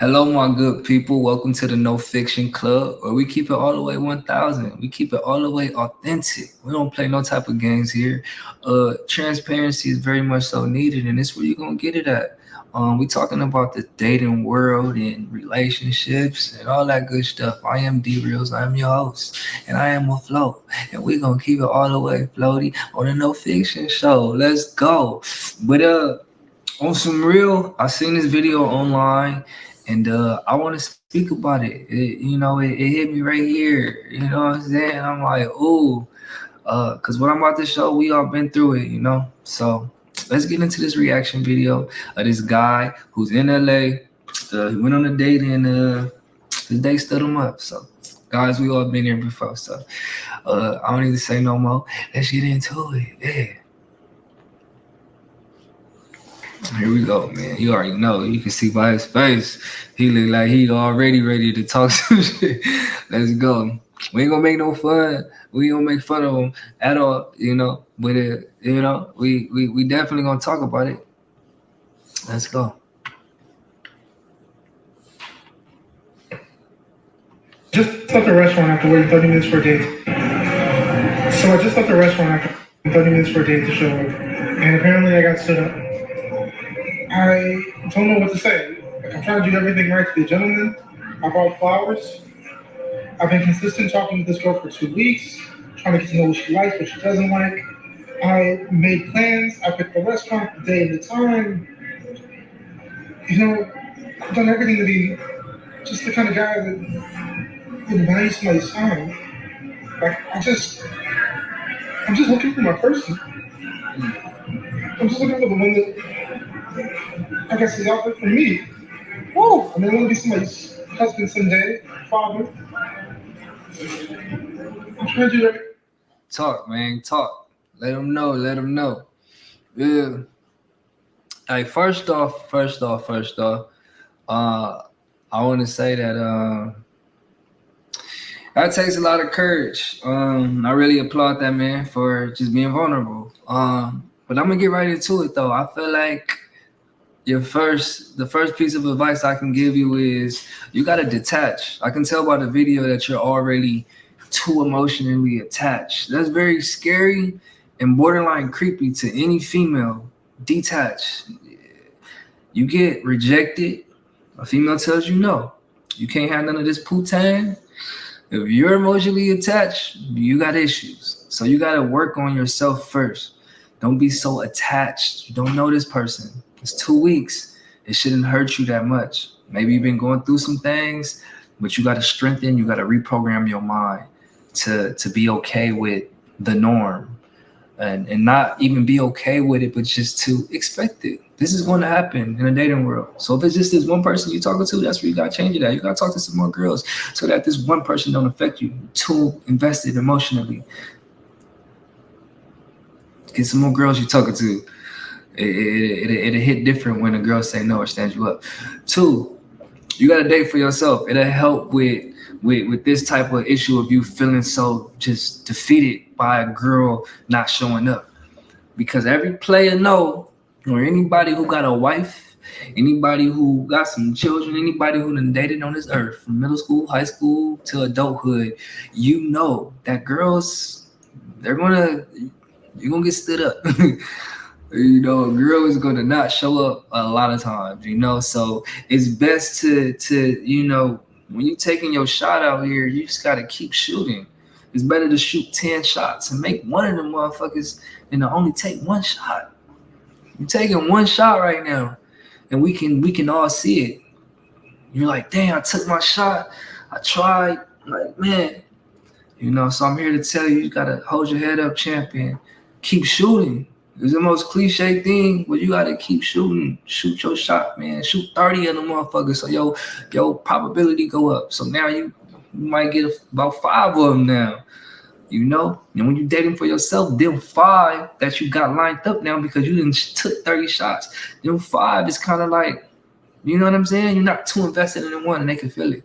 Hello, my good people. Welcome to the No Fiction Club, where we keep it all the way 1000. We keep it all the way authentic. We don't play no type of games here. Transparency is very much so needed, and it's where you're gonna get it at. We talking about the dating world and relationships and all that good stuff. I am D Reels. I am your host, and I am a float, and we're gonna keep it all the way floaty on the No Fiction Show. Let's go. But on some real, I seen this video online, and I want to speak about it. It hit me right here. You know what I'm saying? I'm like, ooh, cause what I'm about to show, we all been through it. So let's get into this reaction video of this guy who's in LA. He went on a date, and the date stood him up. So guys, we all been here before. So I don't need to say no more. Let's get into it. Yeah. Here we go, man. You already know. You can see by his face. He look like he already ready to talk some shit. Let's go. We ain't gonna make no fun. We ain't gonna make fun of him at all. But we definitely gonna talk about it. Let's go. Just left the restaurant after waiting 30 minutes for a date. So I just left the restaurant after 30 minutes for a date to show up. And apparently I got stood up. I don't know what to say. Like, I'm trying to do everything right to be a gentleman. I bought flowers. I've been consistent talking with this girl for 2 weeks, trying to get to know what she likes, what she doesn't like. I made plans. I picked the restaurant, the day, and the time. I've done everything to be just the kind of guy that would value somebody's time. Like, I'm just looking for my person. I'm just looking for the one that I guess is out there for me. Whoa! I mean, I want to be somebody's husband someday, father. I'm trying to do everything. Talk, man. Talk. Let them know. Let them know. Yeah. Like first off, I want to say that takes a lot of courage. I really applaud that man for just being vulnerable. But I'm gonna get right into it though. I feel like the first piece of advice I can give you is you gotta detach. I can tell by the video that you're already too emotionally attached. That's very scary and borderline creepy to any female. Detach. You get rejected, a female tells you no. You can't have none of this putang. If you're emotionally attached, you got issues. So you got to work on yourself first. Don't be so attached. You don't know this person. It's 2 weeks. It shouldn't hurt you that much. Maybe you've been going through some things, but you got to strengthen, you got to reprogram your mind to be okay with the norm and not even be okay with it, but just to expect it. This is going to happen in a dating world. So if it's just this one person you're talking to, that's where you got to change it at. You got to talk to some more girls so that this one person don't affect you. Too invested emotionally. Get some more girls you're talking to. It'll hit different when a girl say no or stands you up. 2, you got to date for yourself. It'll help with this type of issue of you feeling so just defeated by a girl not showing up. Because every player know, or anybody who got a wife, anybody who got some children, anybody who done dated on this earth from middle school, high school to adulthood, you know that girls, you're gonna get stood up. A girl is gonna not show up a lot of times, so it's best to when you taking your shot out here, you just gotta keep shooting. It's better to shoot 10 shots and make one of them motherfuckers than to only take one shot. You're taking one shot right now, and we can all see it. You're like, damn, I took my shot. I tried. Like, man, so I'm here to tell you, you gotta hold your head up, champion. Keep shooting. It's the most cliche thing, but you gotta keep shooting. Shoot your shot, man. Shoot 30 of them motherfuckers, so your probability go up. So now you might get about 5 of them now. And when you're dating for yourself, them 5 that you got lined up now because you didn't took 30 shots, them 5 is kind of like, you know what I'm saying? You're not too invested in the one and they can feel it.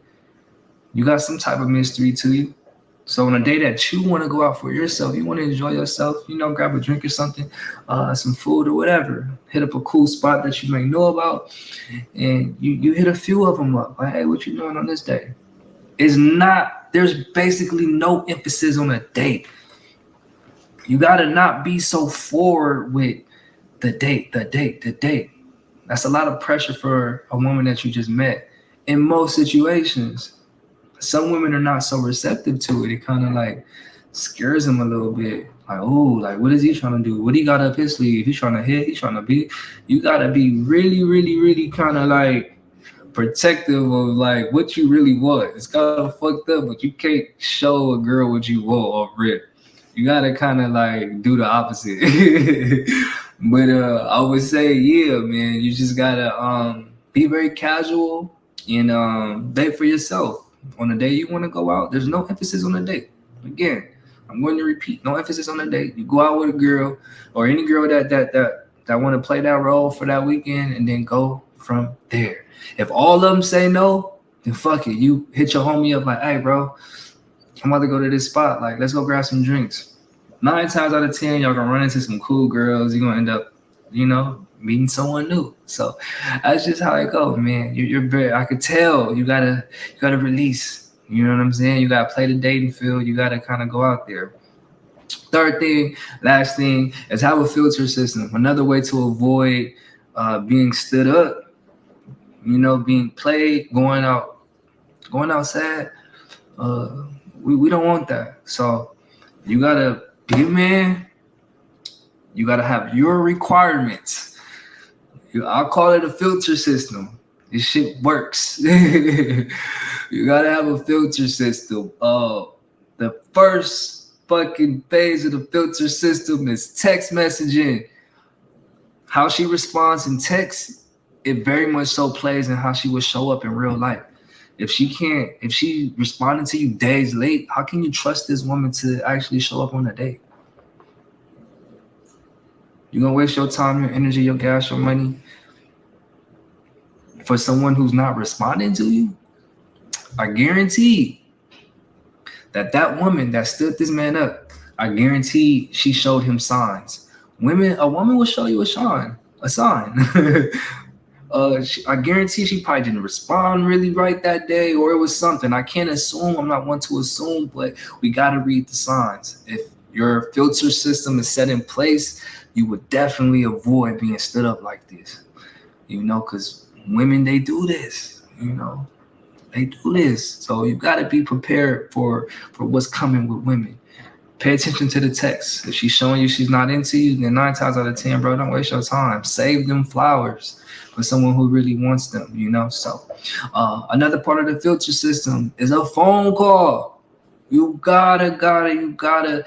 You got some type of mystery to you. So on a day that you want to go out for yourself, you want to enjoy yourself, grab a drink or something, some food or whatever, hit up a cool spot that you may know about, and you hit a few of them up. Like, hey, what you doing on this day? There's basically no emphasis on a date. You gotta not be so forward with the date, the date, the date. That's a lot of pressure for a woman that you just met. In most situations, some women are not so receptive to it. It kind of like scares them a little bit. Like, oh, like what is he trying to do? What he got up his sleeve? He's trying to hit. He's trying to be. You gotta be really, really, really kind of like protective of like what you really want. It's kind of fucked up, but you can't show a girl what you want off rip. You gotta kind of like do the opposite. But I would say, yeah, man, you just gotta be very casual and date for yourself. On the day you want to go out, there's no emphasis on the date. Again, I'm going to repeat, no emphasis on the date. You go out with a girl or any girl that want to play that role for that weekend, and then go from there. If all of them say no, then fuck it. You hit your homie up like, hey, bro, I'm about to go to this spot. Like, let's go grab some drinks. 9 times out of 10, y'all gonna run into some cool girls. You're gonna end up, meeting someone new. So that's just how it goes, man. You're very. I could tell you gotta release. You know what I'm saying? You gotta play the dating field. You gotta kind of go out there. Third thing, last thing, is have a filter system. Another way to avoid being stood up, being played, going outside. We don't want that. So you gotta be a man. You gotta have your requirements. I'll call it a filter system. This shit works. You gotta have a filter system. The first fucking phase of the filter system is text messaging. How she responds in text, it very much so plays in how she would show up in real life. If she responded to you days late, how can you trust this woman to actually show up on a date? You're gonna waste your time, your energy, your gas, your money for someone who's not responding to you? I guarantee that woman that stood this man up, I guarantee she showed him signs. A woman will show you a sign. I guarantee she probably didn't respond really right that day, or it was something. I can't assume. I'm not one to assume, but we got to read the signs. If your filter system is set in place, you would definitely avoid being stood up like this. Because women, they do this. They do this. So you got to be prepared for what's coming with women. Pay attention to the text. If she's showing you she's not into you, then 9 times out of 10, bro, don't waste your time. Save them flowers for someone who really wants them, So another part of the filter system is a phone call. You gotta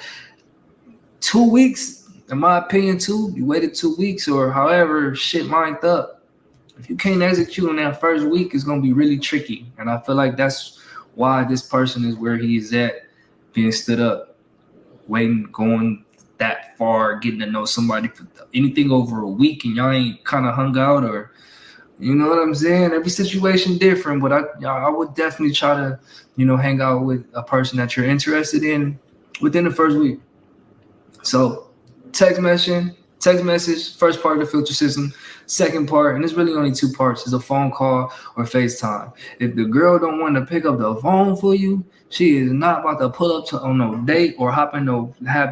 2 weeks, in my opinion, too. You waited 2 weeks or however shit lined up. If you can't execute on that first week, it's gonna be really tricky. And I feel like that's why this person is where he is at, being stood up, waiting, going that far, getting to know somebody for anything over a week, and y'all ain't kind of hung out, or you know what I'm saying? Every situation different, but I would definitely try to, hang out with a person that you're interested in within the first week. So text message, first part of the filter system. Second part, and it's really only 2 parts, is a phone call or FaceTime. If the girl don't want to pick up the phone for you, she is not about to pull up on no date or have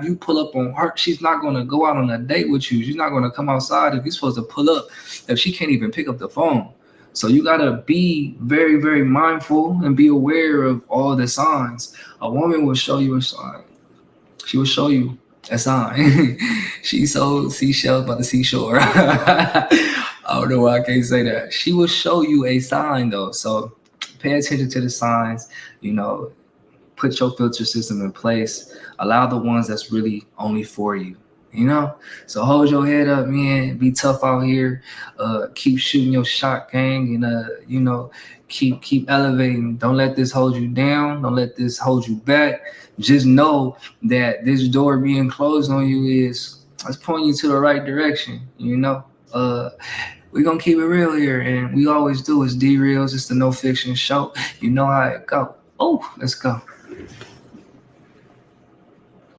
you pull up on her. She's not going to go out on a date with you. She's not going to come outside if you're supposed to pull up if she can't even pick up the phone. So you got to be very, very mindful and be aware of all the signs. A woman will show you a sign. She will show you a sign. She sold seashells by the seashore. I don't know why I can't say that. She will show you a sign though. So pay attention to the signs, put your filter system in place. Allow the ones that's really only for you. So hold your head up, man. Be tough out here. Keep shooting your shot, gang, and keep elevating. Don't let this hold you down. Don't let this hold you back. Just know that this door being closed on you it's pointing you to the right direction. We're gonna keep it real here, and we always do. It's D Reels. It's the No Fiction Show. You know how it go. Oh, let's go.